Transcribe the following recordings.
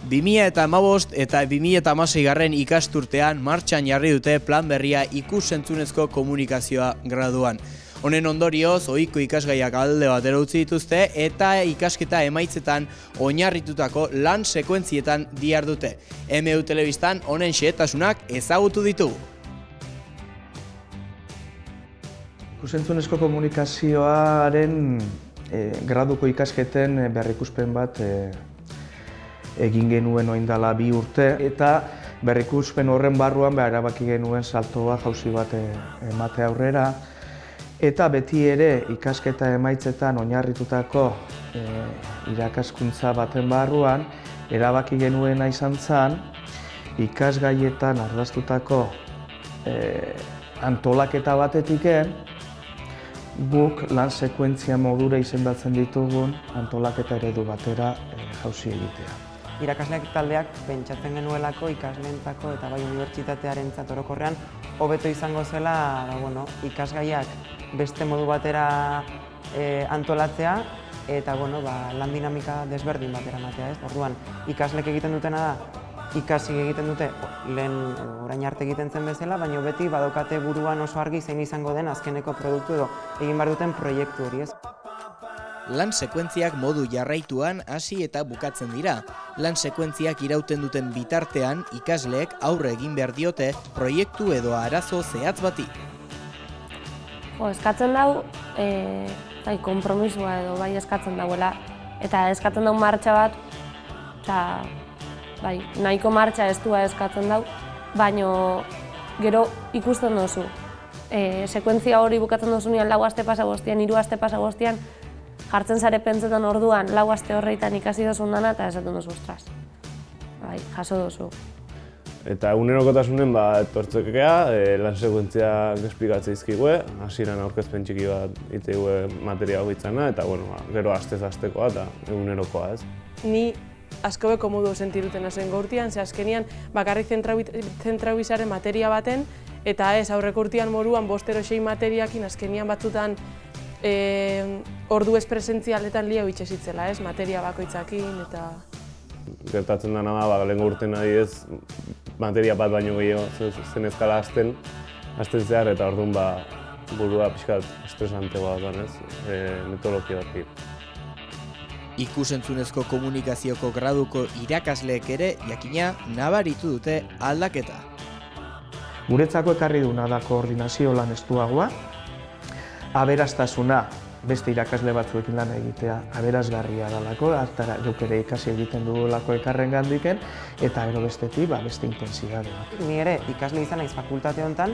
2015 eta 2016 ikasturtean martxan jarri dute plan berria ikus-entzunezko komunikazioa graduan. Honen ondorioz, ohiko ikasgaiak alde batera utzi dituzte eta ikasketa emaitzetan oinarritutako lan sekuentzietan dihardute. MU Telebistan honen xehetasunak ezagutu ditugu. Ikus-entzunezko komunikazioaren graduko ikasketen berrikuspen bat egin genuen orain dela 2 urte eta berrikuspen horren barruan erabaki genuen saltoa jauzi bat emate aurrera eta beti ere ikasketa emaitzetan oinarritutako irakaskuntza baten barruan erabaki genuena izan zen ikasgaietan ardaztutako antolaketa batetiken guk lan sekuentzia modura izendatzen ditugun antolaketa eredu batera jauzi egitea. Irakasleak taldeak pentsatzen genuelako ikasleentzako eta bai unibertsitatearentzat orokorrean hobeto izango zela ikasgaiak beste modu batera antolatzea eta lan dinamika desberdin batera ematea. Orduan, ikaslek egiten dutena da, ikasi egiten dute lehen orain arte egiten zen bezala, baina beti badokate buruan oso argi zein izango den azkeneko produktu edo egin behar duten proiektu hori. Lan sekuentziak modu jarraituan hasi eta bukatzen dira. Lan sekuentziak irauten duten bitartean ikasleek aurre egin behar diote proiektu edo arazo zehatz bati. Eskatzen dau, konpromisua edo bai eskatzen dauela. Eta eskatzen dau martxa bat, nahiko martxa estua eskatzen dau, baina gero ikusten duzu. Sekuentzia hori bukatzen duzunean 4 aste pasa bostean, 3 aste pasa bostean, jartzen zare pentsetan orduan 4 aste horreitan ikasi duzun dana eta esaten duzu, ostras. Jaso duzu. Eta egunerokotasunen etortzekea, lan sekuentziak esplikatzen dizkigue, hasieran aurkezpen txiki bat iteigue materia hau itzana, eta gero astez-astekoa eta egunerokoa, ez. Ni asko beko modu sentiruten hasen gaurtian, ze azkenian bakarrik zentrabizaren materia baten, eta ez aurreko urtean moruan 5-6 materiakin azkenian batzutan ordu ez presentzialetan lia itxesitzela, ez, materia bakoitzakin eta... Gertatzen dena da, lehenko urtean adibidez, materia bat baino gehiago zen ezkala hasten zehar eta orduan burua pixkat estresanteagoa da, metodologia bat. Ikus-entzunezko komunikazioko graduko irakasleek ere jakina nabaritu dute aldaketa. Guretzako ekarri duna da koordinazio lan estuagoa, aberastasuna beste irakasle batzuekin lan egitea aberasgarria dalako, hartara guk ere ikasi egiten dugulako elkarren gandiken, eta gero bestetik beste intensidadea. Ni ere ikasle izan naiz fakultate honetan,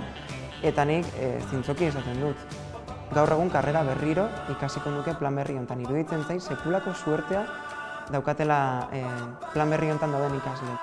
eta nik zintzoki esaten dut. Gaur egun karrera berriro ikasiko nuke plan berri honetan. Iruditzen zait sekulako suertea daukatela plan berri honetan dauden ikasle.